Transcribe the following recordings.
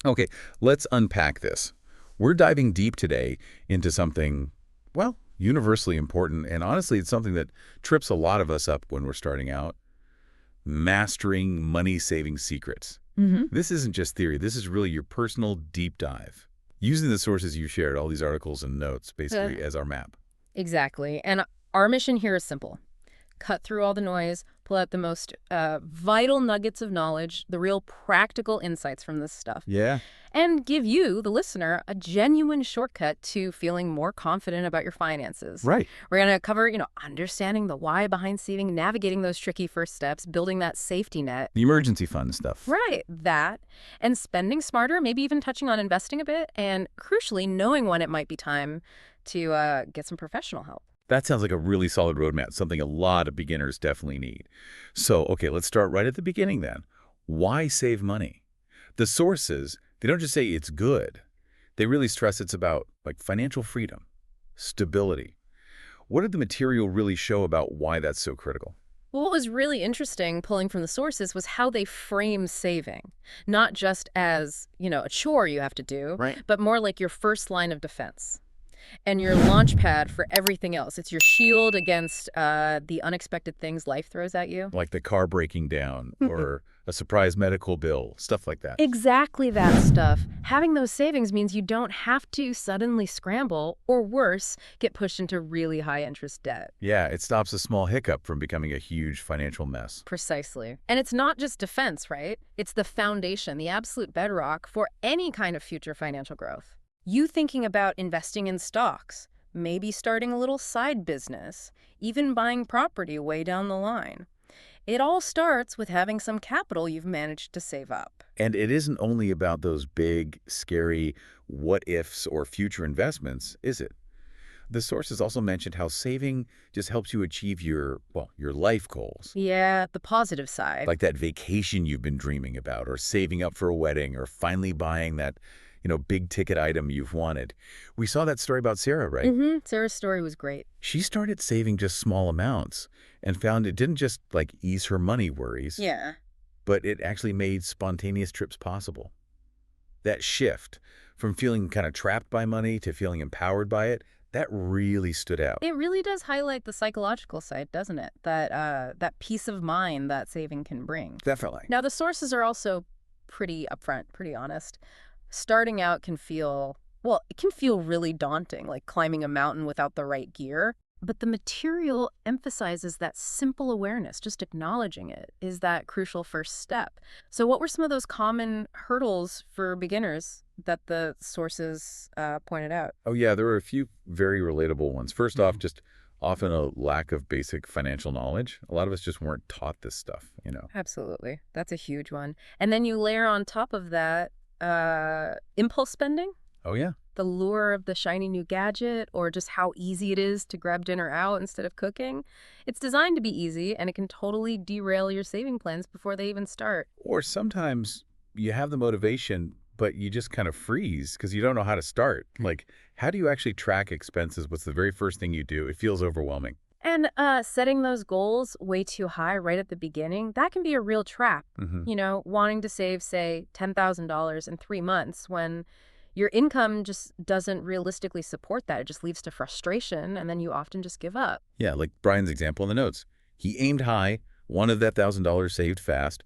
Okay, let's unpack this. We're diving deep today into something, well, universally important, and honestly, it's something that trips a lot of us up when we're starting out. Mastering money-saving secrets. Hmm. This isn't just theory. This is really your personal deep dive. Using the sources you shared, all these articles and notes, basically, as our map. Exactly. And our mission here is simple. Cut through all the noise, pull out the most vital nuggets of knowledge, the real practical insights from this stuff, Yeah. and give you, the listener, a genuine shortcut to feeling more confident about your finances. Right. We're going to cover, understanding the why behind saving, navigating those tricky first steps, building that safety net. The emergency fund stuff. Right, that, and spending smarter, maybe even touching on investing a bit, and crucially, knowing when it might be time to get some professional help. That sounds like a really solid roadmap, something a lot of beginners definitely need. So, okay, let's start right at the beginning then. Why save money? The sources, they don't just say it's good. They really stress it's about like financial freedom, stability. What did the material really show about why that's so critical? Well, what was really interesting, pulling from the sources, was how they frame saving. Not just as, a chore you have to do, Right. but more like your first line of defense. And your launch pad for everything else. It's your shield against the unexpected things life throws at you. Like the car breaking down or a surprise medical bill, stuff like that. Exactly that stuff. Having those savings means you don't have to suddenly scramble, or worse, get pushed into really high interest debt. Yeah, it stops a small hiccup from becoming a huge financial mess. Precisely. And it's not just defense, right? It's the foundation, the absolute bedrock for any kind of future financial growth. You thinking about investing in stocks, maybe starting a little side business, even buying property way down the line. It all starts with having some capital you've managed to save up. And it isn't only about those big, scary what-ifs or future investments, is it? The sources also mentioned how saving just helps you achieve your life goals. Yeah, the positive side. Like that vacation you've been dreaming about, or saving up for a wedding, or finally buying that, big ticket item you've wanted. We saw that story about Sarah, right? Sarah's story was great. She started saving just small amounts and found it didn't just like ease her money worries, Yeah. but it actually made spontaneous trips possible. That shift from feeling kind of trapped by money to feeling empowered by it, that really stood out. It really does highlight the psychological side, doesn't it? That peace of mind that saving can bring. Definitely. Now, the sources are also pretty upfront, pretty honest. Starting out can feel, it can feel really daunting, like climbing a mountain without the right gear. But the material emphasizes that simple awareness, just acknowledging it, is that crucial first step. So what were some of those common hurdles for beginners that the sources pointed out? Oh, yeah, there were a few very relatable ones. First off, just often a lack of basic financial knowledge. A lot of us just weren't taught this stuff. Absolutely. That's a huge one. And then you layer on top of that impulse spending, Oh, yeah. the lure of the shiny new gadget, or just how easy it is to grab dinner out instead of cooking. It's designed to be easy, and it can totally derail your saving plans before they even start. Or sometimes you have the motivation, but you just kind of freeze because you don't know how to start. Like, how do you actually track expenses? What's the very first thing you do? It feels overwhelming. And setting those goals way too high right at the beginning, that can be a real trap. Wanting to save, say, $10,000 in 3 months when your income just doesn't realistically support that. It just leads to frustration, and then you often just give up. Yeah, like Brian's example in the notes. He aimed high, wanted that $1,000 saved fast,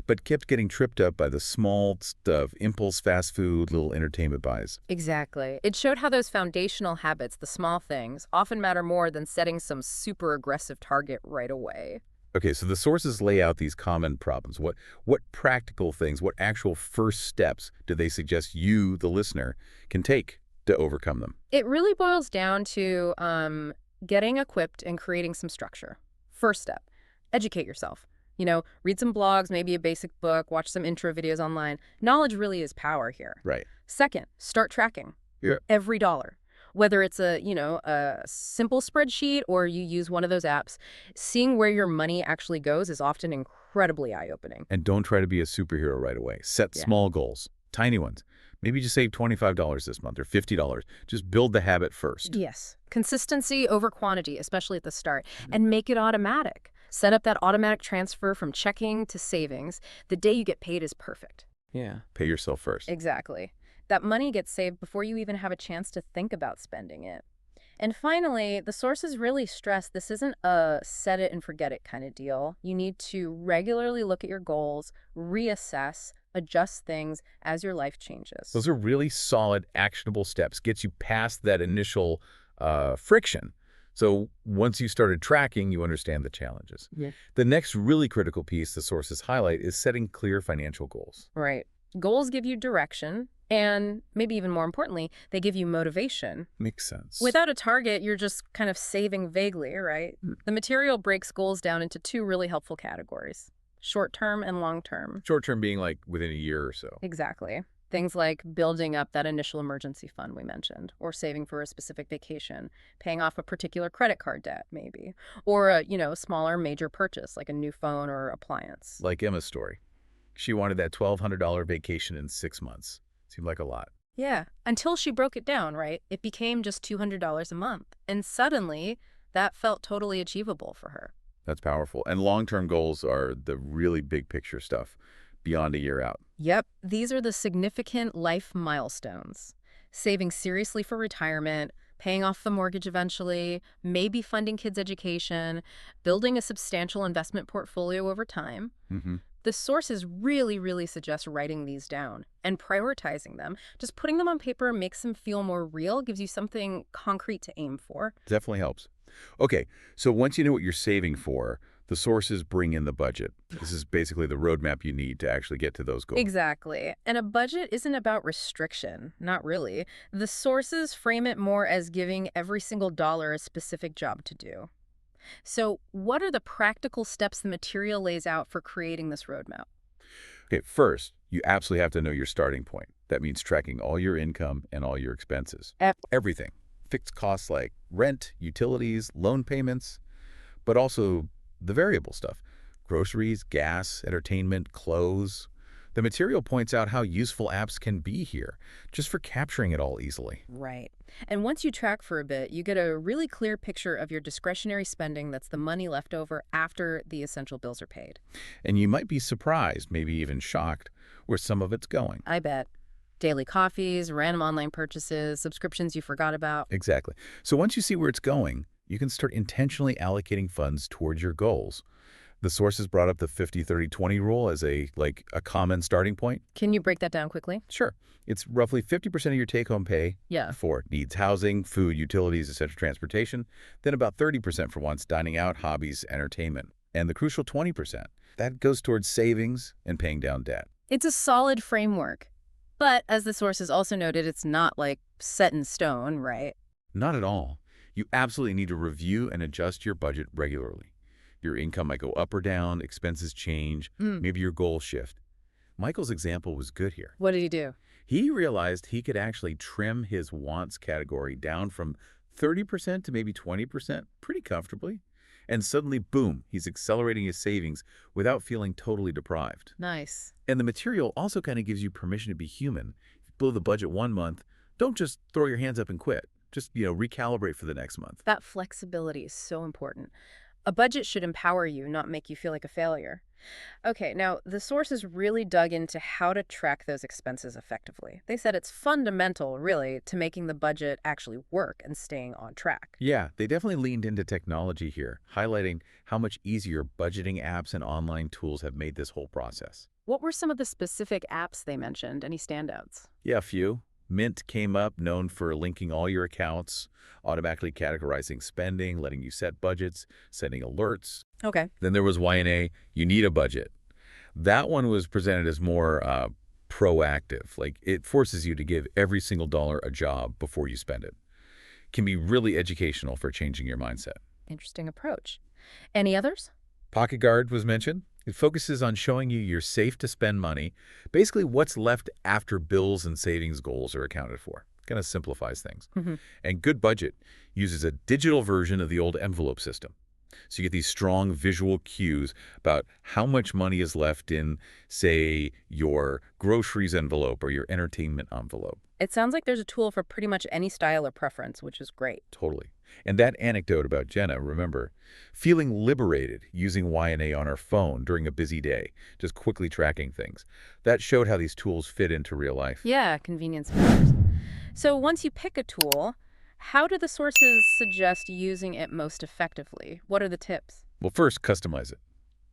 but kept getting tripped up by the small stuff, impulse fast food, little entertainment buys. Exactly. It showed how those foundational habits, the small things, often matter more than setting some super aggressive target right away. Okay, so the sources lay out these common problems. What practical things, what actual first steps do they suggest you, the listener, can take to overcome them? It really boils down to getting equipped and creating some structure. First step, educate yourself. Read some blogs, maybe a basic book, watch some intro videos online. Knowledge really is power here. Right. Second, start tracking. Yeah. Every dollar. Whether it's a simple spreadsheet or you use one of those apps, seeing where your money actually goes is often incredibly eye-opening. And don't try to be a superhero right away. Set small goals, tiny ones. Maybe just save $25 this month or $50. Just build the habit first. Yes. Consistency over quantity, especially at the start, and make it automatic. Set up that automatic transfer from checking to savings. The day you get paid is perfect. Yeah. Pay yourself first. Exactly. That money gets saved before you even have a chance to think about spending it. And finally, the sources really stress this isn't a set it and forget it kind of deal. You need to regularly look at your goals, reassess, adjust things as your life changes. Those are really solid, actionable steps. Gets you past that initial friction. So once you started tracking, you understand the challenges. Yeah. The next really critical piece the sources highlight is setting clear financial goals. Right. Goals give you direction, and maybe even more importantly, they give you motivation. Makes sense. Without a target, you're just kind of saving vaguely, right? The material breaks goals down into two really helpful categories: short-term and long-term. Short-term being like within a year or so. Exactly. Things like building up that initial emergency fund we mentioned, or saving for a specific vacation, paying off a particular credit card debt, maybe, or a smaller major purchase like a new phone or appliance. Like Emma's story. She wanted that $1,200 vacation in 6 months. Seemed like a lot. Yeah, until she broke it down, right? It became just $200 a month, and suddenly that felt totally achievable for her. That's powerful. And long-term goals are the really big picture stuff beyond a year out. Yep, these are the significant life milestones. Saving seriously for retirement, paying off the mortgage eventually, maybe funding kids' education, building a substantial investment portfolio over time. Mm-hmm. The sources really, really suggest writing these down and prioritizing them. Just putting them on paper makes them feel more real, gives you something concrete to aim for. Definitely helps. Okay, so once you know what you're saving for, the sources bring in the budget. This is basically the roadmap you need to actually get to those goals. Exactly. And a budget isn't about restriction, not really. The sources frame it more as giving every single dollar a specific job to do. So, what are the practical steps the material lays out for creating this roadmap? Okay, first, you absolutely have to know your starting point. That means tracking all your income and all your expenses. Everything. Fixed costs like rent, utilities, loan payments, but also the variable stuff. Groceries, gas, entertainment, clothes. The material points out how useful apps can be here, just for capturing it all easily. Right. And once you track for a bit, you get a really clear picture of your discretionary spending that's the money left over after the essential bills are paid. And you might be surprised, maybe even shocked, where some of it's going. I bet. Daily coffees, random online purchases, subscriptions you forgot about. Exactly. So once you see where it's going, you can start intentionally allocating funds towards your goals. The sources brought up the 50-30-20 rule as a common starting point. Can you break that down quickly? Sure. It's roughly 50% of your take-home pay Yeah. for needs housing, food, utilities, essential transportation, then about 30% for wants, dining out, hobbies, entertainment, and the crucial 20%. That goes towards savings and paying down debt. It's a solid framework. But as the sources also noted, it's not like set in stone, right? Not at all. You absolutely need to review and adjust your budget regularly. Your income might go up or down, expenses change, maybe your goals shift. Michael's example was good here. What did he do? He realized he could actually trim his wants category down from 30% to maybe 20% pretty comfortably. And suddenly, boom, he's accelerating his savings without feeling totally deprived. Nice. And the material also kind of gives you permission to be human. If you blow the budget 1 month, don't just throw your hands up and quit. Just, recalibrate for the next month. That flexibility is so important. A budget should empower you, not make you feel like a failure. Okay, now the sources really dug into how to track those expenses effectively. They said it's fundamental, really, to making the budget actually work and staying on track. Yeah, they definitely leaned into technology here, highlighting how much easier budgeting apps and online tools have made this whole process. What were some of the specific apps they mentioned? Any standouts? Yeah, a few. Mint came up, known for linking all your accounts, automatically categorizing spending, letting you set budgets, sending alerts. Okay. Then there was YNA, You Need a Budget. That one was presented as more proactive. Like, it forces you to give every single dollar a job before you spend it. Can be really educational for changing your mindset. Interesting approach. Any others? Pocket Guard was mentioned. It focuses on showing you you're safe to spend money, basically what's left after bills and savings goals are accounted for. Kind of simplifies things. Mm-hmm. And Good Budget uses a digital version of the old envelope system. So you get these strong visual cues about how much money is left in, say, your groceries envelope or your entertainment envelope. It sounds like there's a tool for pretty much any style or preference, which is great. Totally. And that anecdote about Jenna, remember, feeling liberated using Y&A on her phone during a busy day, just quickly tracking things. That showed how these tools fit into real life. Yeah, convenience matters. So once you pick a tool, how do the sources suggest using it most effectively? What are the tips? Well, first, customize it.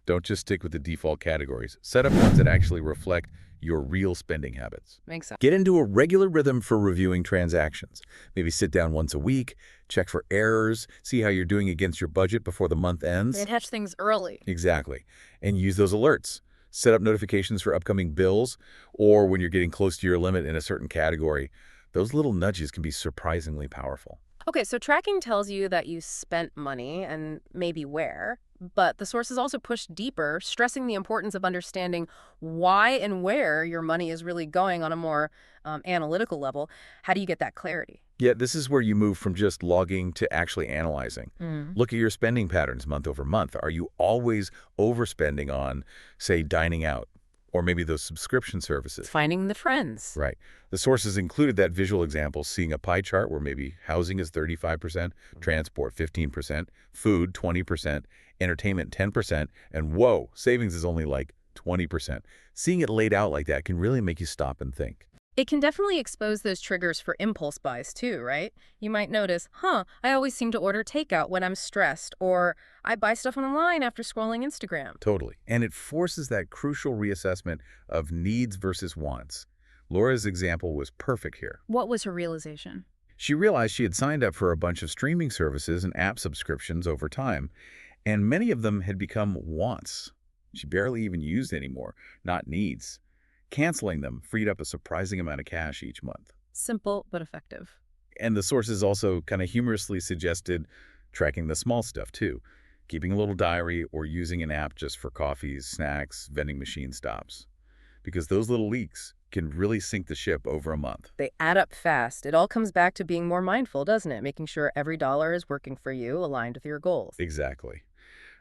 Don't just stick with the default categories. Set up ones that actually reflect your real spending habits. Makes sense. Get into a regular rhythm for reviewing transactions. Maybe sit down once a week, check for errors, see how you're doing against your budget before the month ends. And catch things early. Exactly. And use those alerts. Set up notifications for upcoming bills or when you're getting close to your limit in a certain category. Those little nudges can be surprisingly powerful. Okay, so tracking tells you that you spent money and maybe where, but the sources also push deeper, stressing the importance of understanding why and where your money is really going on a more analytical level. How do you get that clarity? Yeah, this is where you move from just logging to actually analyzing. Mm. Look at your spending patterns month over month. Are you always overspending on, say, dining out or maybe those subscription services? Finding the trends. Right. The sources included that visual example, seeing a pie chart where maybe housing is 35%, transport 15%, food 20%, entertainment 10%, and whoa, savings is only like 20%. Seeing it laid out like that can really make you stop and think. It can definitely expose those triggers for impulse buys too, right? You might notice, I always seem to order takeout when I'm stressed, or I buy stuff online after scrolling Instagram. Totally. And it forces that crucial reassessment of needs versus wants. Laura's example was perfect here. What was her realization? She realized she had signed up for a bunch of streaming services and app subscriptions over time, and many of them had become wants. She barely even used anymore, not needs. Canceling them freed up a surprising amount of cash each month. Simple but effective. And the sources also kind of humorously suggested tracking the small stuff too, keeping a little diary or using an app just for coffees, snacks, vending machine stops. Because those little leaks can really sink the ship over a month. They add up fast. It all comes back to being more mindful, doesn't it? Making sure every dollar is working for you, aligned with your goals. Exactly.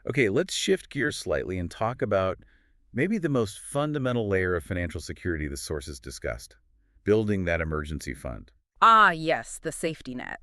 Okay, let's shift gears slightly and talk about maybe the most fundamental layer of financial security the sources discussed, building that emergency fund. Ah, yes, the safety net.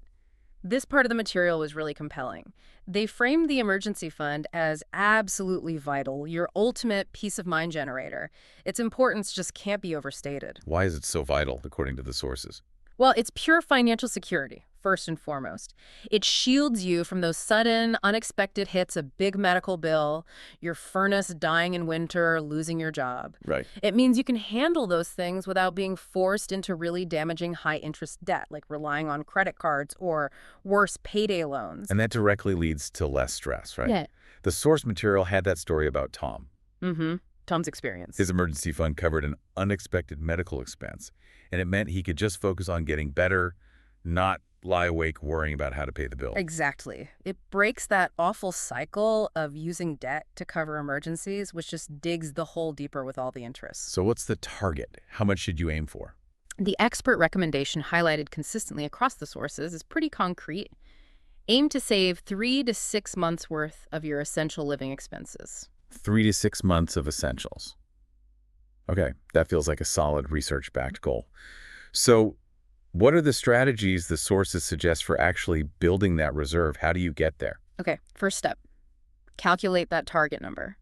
This part of the material was really compelling. They framed the emergency fund as absolutely vital, your ultimate peace of mind generator. Its importance just can't be overstated. Why is it so vital, according to the sources? Well, it's pure financial security, first and foremost. It shields you from those sudden, unexpected hits, a big medical bill, your furnace dying in winter, losing your job. Right. It means you can handle those things without being forced into really damaging high-interest debt, like relying on credit cards or, worse, payday loans. And that directly leads to less stress, right? Yeah. The source material had that story about Tom. Mm-hmm. Tom's experience. His emergency fund covered an unexpected medical expense, and it meant he could just focus on getting better, not lie awake worrying about how to pay the bill. Exactly. It breaks that awful cycle of using debt to cover emergencies, which just digs the hole deeper with all the interest. So what's the target? How much should you aim for? The expert recommendation highlighted consistently across the sources is pretty concrete. Aim to save 3 to 6 months worth of your essential living expenses. 3 to 6 months of essentials. Okay, that feels like a solid research-backed goal. So what are the strategies the sources suggest for actually building that reserve? How do you get there? Okay, first step. Calculate that target number.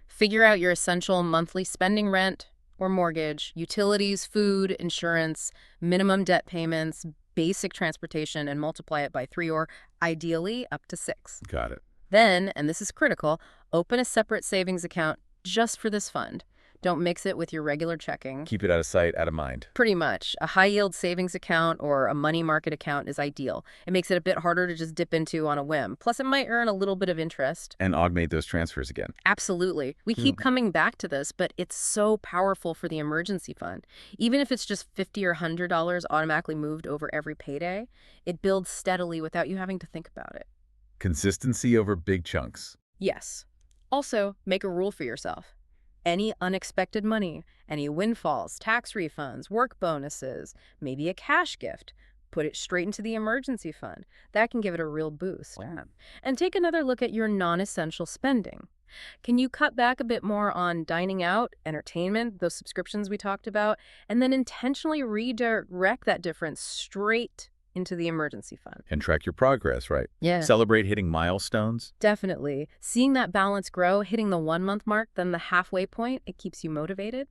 Figure out your essential monthly spending: rent or mortgage, utilities, food, insurance, minimum debt payments, basic transportation, and multiply it by 3 or, ideally, up to 6. Got it. Then, and this is critical, open a separate savings account just for this fund. Don't mix it with your regular checking. Keep it out of sight, out of mind. Pretty much. A high-yield savings account or a money market account is ideal. It makes it a bit harder to just dip into on a whim. Plus, it might earn a little bit of interest. And augment those transfers again. Absolutely. We keep coming back to this, but it's so powerful for the emergency fund. Even if it's just $50 or $100 automatically moved over every payday, it builds steadily without you having to think about it. Consistency over big chunks. Yes. Also, make a rule for yourself. Any unexpected money, any windfalls, tax refunds, work bonuses, maybe a cash gift, put it straight into the emergency fund. That can give it a real boost. Plan. And take another look at your non-essential spending. Can you cut back a bit more on dining out, entertainment, those subscriptions we talked about, and then intentionally redirect that difference straight into the emergency fund? And track your progress, right? Yeah. Celebrate hitting milestones. Definitely. Seeing that balance grow, hitting the 1 month mark, then the halfway point, it keeps you motivated.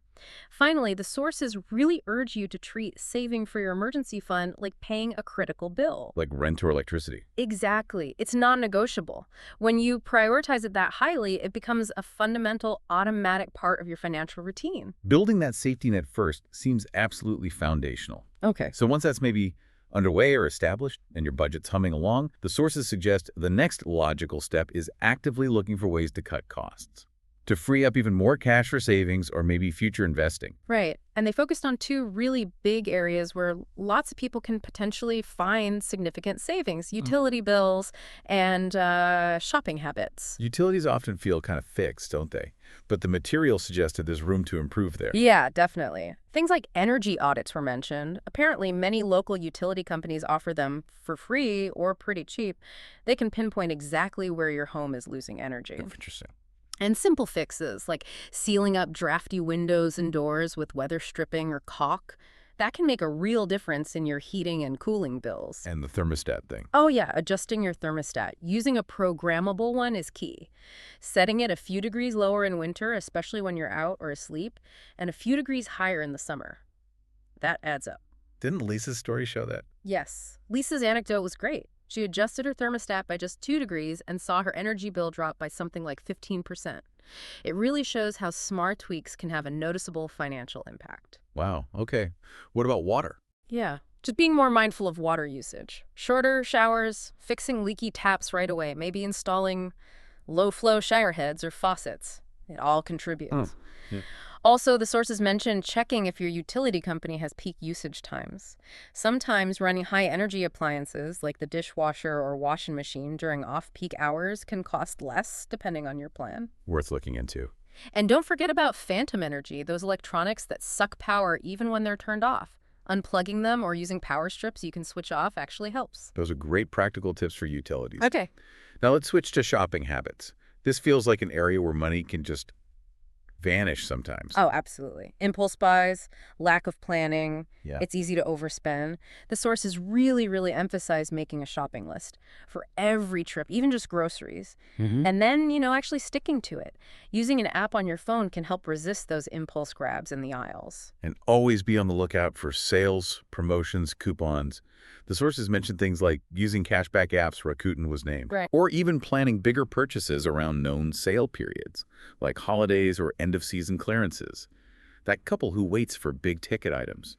Finally, the sources really urge you to treat saving for your emergency fund like paying a critical bill. Like rent or electricity. Exactly. It's non-negotiable. When you prioritize it that highly, it becomes a fundamental, automatic part of your financial routine. Building that safety net first seems absolutely foundational. Okay. So once that's maybe underway or established and your budget's humming along, the sources suggest the next logical step is actively looking for ways to cut costs, to free up even more cash for savings or maybe future investing. Right. And they focused on two really big areas where lots of people can potentially find significant savings: utility bills and shopping habits. Utilities often feel kind of fixed, don't they? But the material suggested there's room to improve there. Yeah, definitely. Things like energy audits were mentioned. Apparently, many local utility companies offer them for free or pretty cheap. They can pinpoint exactly where your home is losing energy. Interesting. And simple fixes like sealing up drafty windows and doors with weather stripping or caulk, that can make a real difference in your heating and cooling bills. And the thermostat thing. Oh yeah, adjusting your thermostat. Using a programmable one is key. Setting it a few degrees lower in winter, especially when you're out or asleep, and a few degrees higher in the summer. That adds up. Didn't Lisa's story show that? Yes. Lisa's anecdote was great. She adjusted her thermostat by just 2 degrees and saw her energy bill drop by something like 15%. It really shows how smart tweaks can have a noticeable financial impact. Wow, okay. What about water? Yeah. Just being more mindful of water usage. Shorter showers, fixing leaky taps right away, maybe installing low-flow shower heads or faucets. It all contributes. Yeah. Also, the sources mention checking if your utility company has peak usage times. Sometimes running high-energy appliances like the dishwasher or washing machine during off-peak hours can cost less, depending on your plan. Worth looking into. And don't forget about phantom energy, those electronics that suck power even when they're turned off. Unplugging them or using power strips you can switch off actually helps. Those are great practical tips for utilities. Okay. Now let's switch to shopping habits. This feels like an area where money can just vanish sometimes. Oh, absolutely. Impulse buys, lack of planning. Yeah. It's easy to overspend. The sources really emphasize making a shopping list for every trip, even just groceries. And then, actually sticking to it. Using an app on your phone can help resist those impulse grabs in the aisles. And always be on the lookout for sales, promotions, coupons. The sources mention things like using cashback apps, Rakuten was named, Right. or even planning bigger purchases around known sale periods, like holidays or end-of-season clearances. That couple who waits for big-ticket items,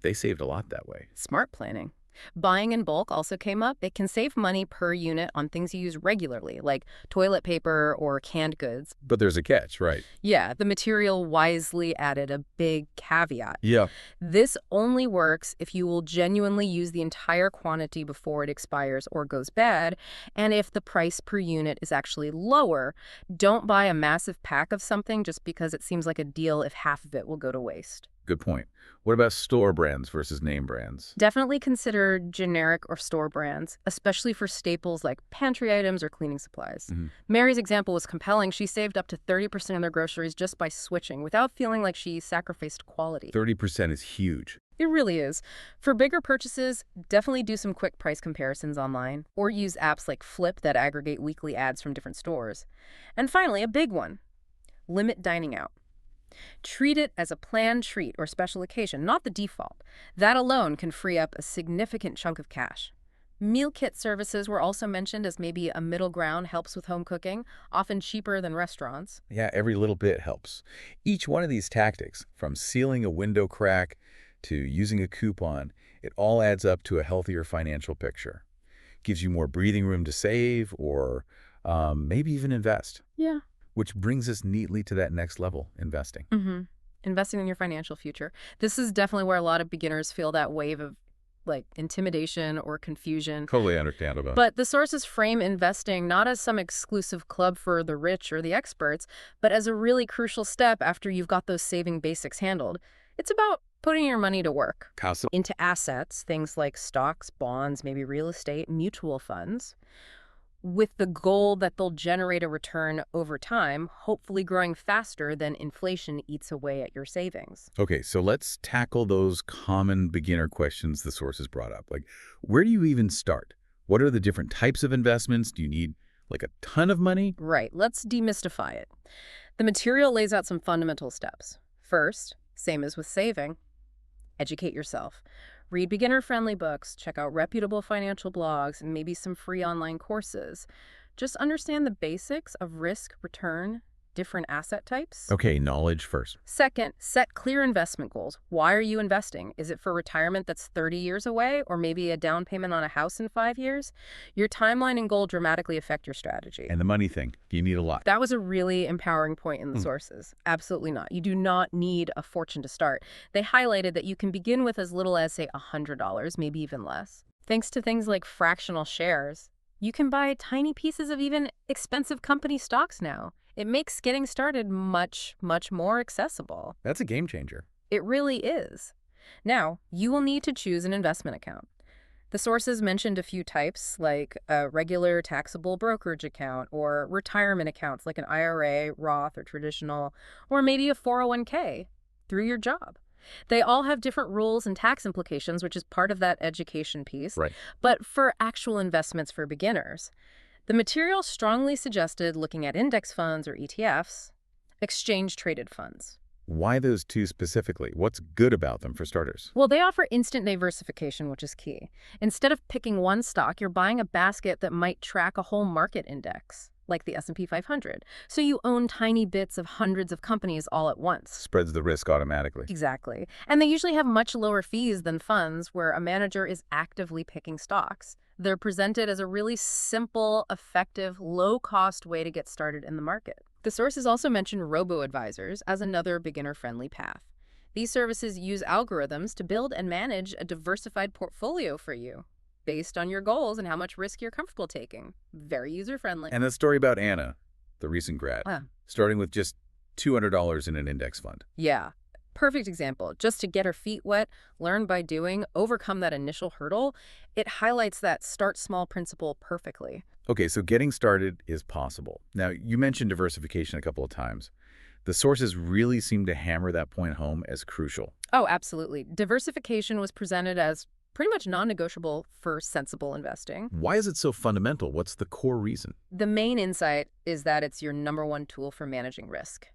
they saved a lot that way. Smart planning. Buying in bulk also came up. It can save money per unit on things you use regularly, like toilet paper or canned goods. But there's a catch, right? Yeah, the material wisely added a big caveat. Yeah. This only works if you will genuinely use the entire quantity before it expires or goes bad, and if the price per unit is actually lower. Don't buy a massive pack of something just because it seems like a deal if half of it will go to waste. Good point. What about store brands versus name brands? Definitely consider generic or store brands, especially for staples like pantry items or cleaning supplies. Mary's example was compelling. She saved up to 30% of their groceries just by switching without feeling like she sacrificed quality. 30% is huge. It really is. For bigger purchases, definitely do some quick price comparisons online or use apps like Flip that aggregate weekly ads from different stores. And finally, a big one: limit dining out. Treat it as a planned treat or special occasion, not the default. That alone can free up a significant chunk of cash. Meal kit services were also mentioned as maybe a middle ground, helps with home cooking, often cheaper than restaurants. Yeah, every little bit helps. Each one of these tactics, from sealing a window crack to using a coupon, it all adds up to a healthier financial picture. Gives you more breathing room to save or maybe even invest. Yeah. Which brings us neatly to that next level, investing. Investing in your financial future. This is definitely where a lot of beginners feel that wave of intimidation or confusion. Totally understandable. But the sources frame investing not as some exclusive club for the rich or the experts, but as a really crucial step after you've got those saving basics handled. It's about putting your money to work How so? into assets, things like stocks, bonds, maybe real estate, mutual funds, with the goal that they'll generate a return over time, hopefully growing faster than inflation eats away at your savings. Okay, so let's tackle those common beginner questions the sources brought up. Like, where do you even start? What are the different types of investments? Do you need like a ton of money? Right, let's demystify it. The material lays out some fundamental steps. First, same as with saving, educate yourself. Read beginner-friendly books, check out reputable financial blogs, and maybe some free online courses. Just understand the basics of risk, return, different asset types. Okay, knowledge first. Second, set clear investment goals. Why are you investing? Is it for retirement that's 30 years away, or maybe a down payment on a house in 5 years? Your timeline and goal dramatically affect your strategy. And the money thing, you need a lot. That was a really empowering point in the sources. Absolutely not. You do not need a fortune to start. They highlighted that you can begin with as little as, say, $100, maybe even less. Thanks to things like fractional shares, you can buy tiny pieces of even expensive company stocks now. It makes getting started much, much more accessible. That's a game changer. It really is. Now, you will need to choose an investment account. The sources mentioned a few types, like a regular taxable brokerage account or retirement accounts like an IRA, Roth, or traditional, or maybe a 401k through your job. They all have different rules and tax implications, which is part of that education piece. Right. But for actual investments for beginners, the material strongly suggested looking at index funds or ETFs, exchange-traded funds. Why those two specifically? What's good about them for starters? Well, they offer instant diversification, which is key. Instead of picking one stock, you're buying a basket that might track a whole market index, like the S&P 500. So you own tiny bits of hundreds of companies all at once. Spreads the risk automatically. Exactly. And they usually have much lower fees than funds where a manager is actively picking stocks. They're presented as a really simple, effective, low-cost way to get started in the market. The sources also mention robo-advisors as another beginner-friendly path. These services use algorithms to build and manage a diversified portfolio for you, based on your goals and how much risk you're comfortable taking. Very user-friendly. And the story about Anna, the recent grad, starting with just $200 in an index fund. Yeah. Perfect example. Just to get her feet wet, learn by doing, overcome that initial hurdle, it highlights that start small principle perfectly. Okay, so getting started is possible. Now, you mentioned diversification a couple of times. The sources really seem to hammer that point home as crucial. Oh, absolutely. Diversification was presented as pretty much non-negotiable for sensible investing. Why is it so fundamental? What's the core reason? The main insight is that it's your number one tool for managing risk.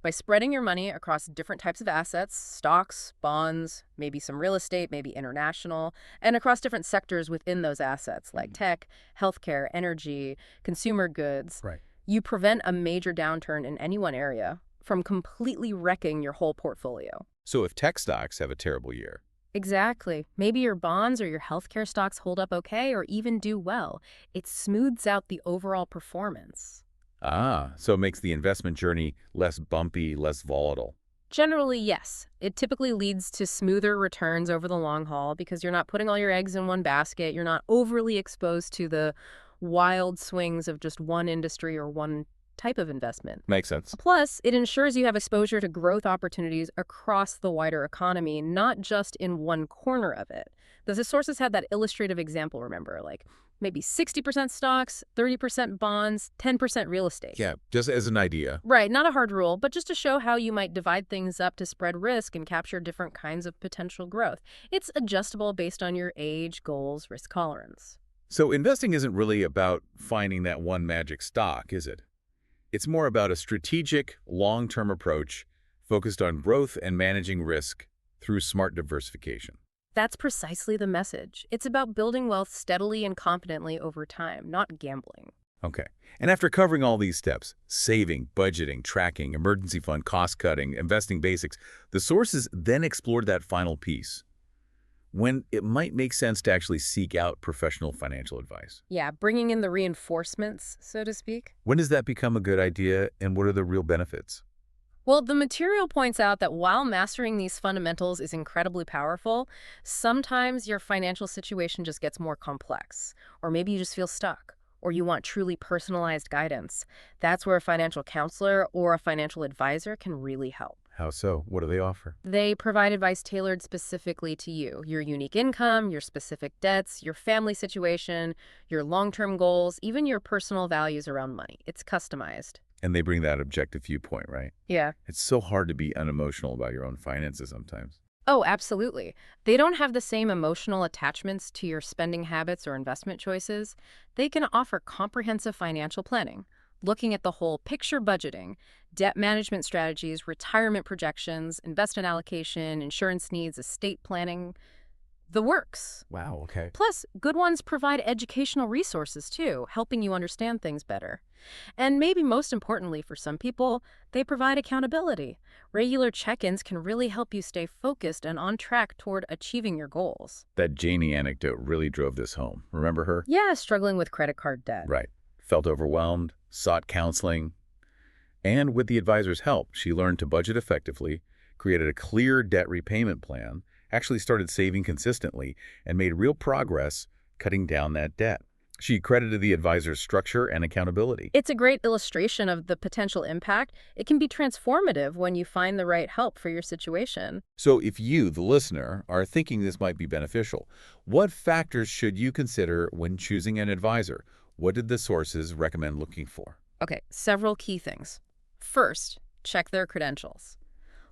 By spreading your money across different types of assets, stocks, bonds, maybe some real estate, maybe international, and across different sectors within those assets like tech, healthcare, energy, consumer goods, Right. you prevent a major downturn in any one area from completely wrecking your whole portfolio. So if tech stocks have a terrible year, Exactly. Maybe your bonds or your healthcare stocks hold up okay or even do well. It smooths out the overall performance. so it makes the investment journey less bumpy, less volatile. Generally, yes. It typically leads to smoother returns over the long haul because you're not putting all your eggs in one basket. You're not overly exposed to the wild swings of just one industry or one type of investment. Makes sense. Plus, it ensures you have exposure to growth opportunities across the wider economy, not just in one corner of it. The sources had that illustrative example, remember, like maybe 60% stocks, 30% bonds, 10% real estate. Yeah, just as an idea. Right, not a hard rule, but just to show how you might divide things up to spread risk and capture different kinds of potential growth. It's adjustable based on your age, goals, risk tolerance. So investing isn't really about finding that one magic stock, is it? It's more about a strategic, long-term approach focused on growth and managing risk through smart diversification. That's precisely the message. It's about building wealth steadily and confidently over time, not gambling. Okay. And after covering all these steps, saving, budgeting, tracking, emergency fund, cost-cutting, investing basics, the sources then explored that final piece, when it might make sense to actually seek out professional financial advice. Yeah, bringing in the reinforcements, so to speak. When does that become a good idea, and what are the real benefits? Well, the material points out that while mastering these fundamentals is incredibly powerful, sometimes your financial situation just gets more complex, or maybe you just feel stuck, or you want truly personalized guidance. That's where a financial counselor or a financial advisor can really help. How so? What do they offer? They provide advice tailored specifically to you, your unique income, your specific debts, your family situation, your long-term goals, even your personal values around money. It's customized. And they bring that objective viewpoint, right? Yeah. It's so hard to be unemotional about your own finances sometimes. Oh, absolutely. They don't have the same emotional attachments to your spending habits or investment choices. They can offer comprehensive financial planning, looking at the whole picture budgeting, debt management strategies, retirement projections, investment allocation, insurance needs, estate planning, the works. Wow, okay. Plus, good ones provide educational resources too, helping you understand things better. And maybe most importantly for some people, they provide accountability. Regular check-ins can really help you stay focused and on track toward achieving your goals. That Janie anecdote really drove this home. Remember her? Yeah, struggling with credit card debt. Right. Felt overwhelmed, sought counseling, and with the advisor's help, she learned to budget effectively, created a clear debt repayment plan, actually started saving consistently, and made real progress cutting down that debt. She credited the advisor's structure and accountability. It's a great illustration of the potential impact. It can be transformative when you find the right help for your situation. So if you, the listener, are thinking this might be beneficial, what factors should you consider when choosing an advisor? What did the sources recommend looking for? Okay, several key things. First, check their credentials.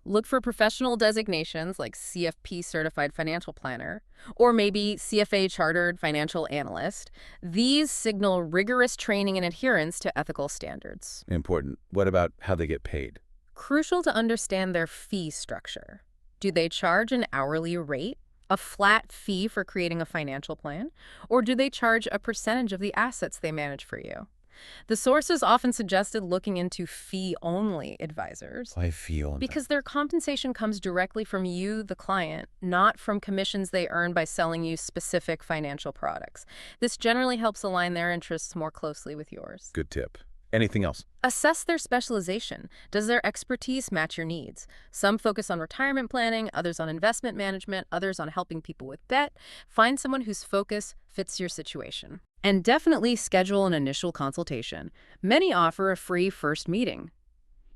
Look for professional designations like CFP Certified Financial Planner or maybe CFA Chartered Financial Analyst. These signal rigorous training and adherence to ethical standards. Important. What about how they get paid? Crucial to understand their fee structure. Do they charge an hourly rate, a flat fee for creating a financial plan, or do they charge a percentage of the assets they manage for you? The sources often suggested looking into fee-only advisors I feel. because their compensation comes directly from you, the client, not from commissions they earn by selling you specific financial products. This generally helps align their interests more closely with yours. Good tip. Anything else? Assess their specialization. Does their expertise match your needs? Some focus on retirement planning, others on investment management, others on helping people with debt. Find someone whose focus fits your situation. And definitely schedule an initial consultation. Many offer a free first meeting.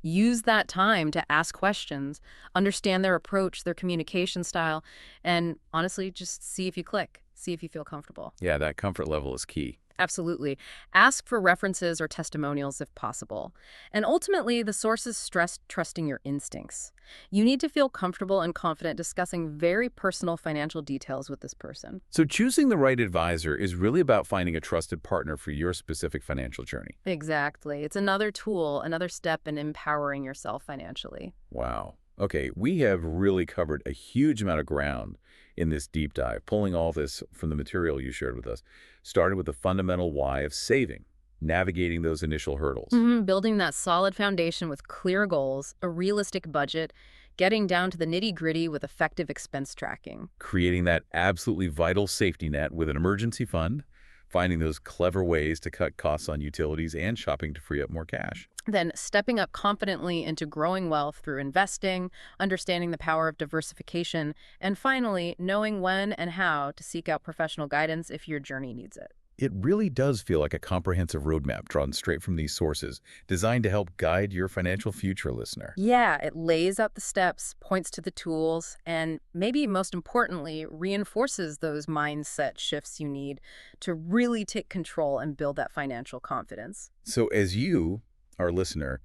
Use that time to ask questions, understand their approach, their communication style, and honestly, just see if you click, see if you feel comfortable. Yeah, that comfort level is key. Absolutely. Ask for references or testimonials if possible. And ultimately, the sources stress trusting your instincts. You need to feel comfortable and confident discussing very personal financial details with this person. So choosing the right advisor is really about finding a trusted partner for your specific financial journey. Exactly. It's another tool, another step in empowering yourself financially. Wow. Okay, we have really covered a huge amount of ground in this deep dive, pulling all this from the material you shared with us. Started with the fundamental why of saving, navigating those initial hurdles. Building that solid foundation with clear goals, a realistic budget, getting down to the nitty-gritty with effective expense tracking. Creating that absolutely vital safety net with an emergency fund, finding those clever ways to cut costs on utilities and shopping to free up more cash. Then stepping up confidently into growing wealth through investing, understanding the power of diversification, and finally, knowing when and how to seek out professional guidance if your journey needs it. It really does feel like a comprehensive roadmap drawn straight from these sources, designed to help guide your financial future, listener. Yeah, it lays out the steps, points to the tools, and maybe most importantly, reinforces those mindset shifts you need to really take control and build that financial confidence. So as you, our listener,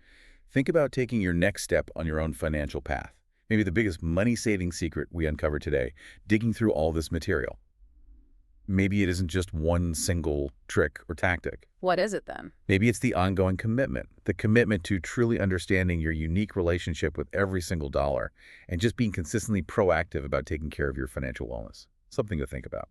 think about taking your next step on your own financial path, maybe the biggest money-saving secret we uncovered today, digging through all this material. Maybe it isn't just one single trick or tactic. What is it then? Maybe it's the ongoing commitment, the commitment to truly understanding your unique relationship with every single dollar and just being consistently proactive about taking care of your financial wellness. Something to think about.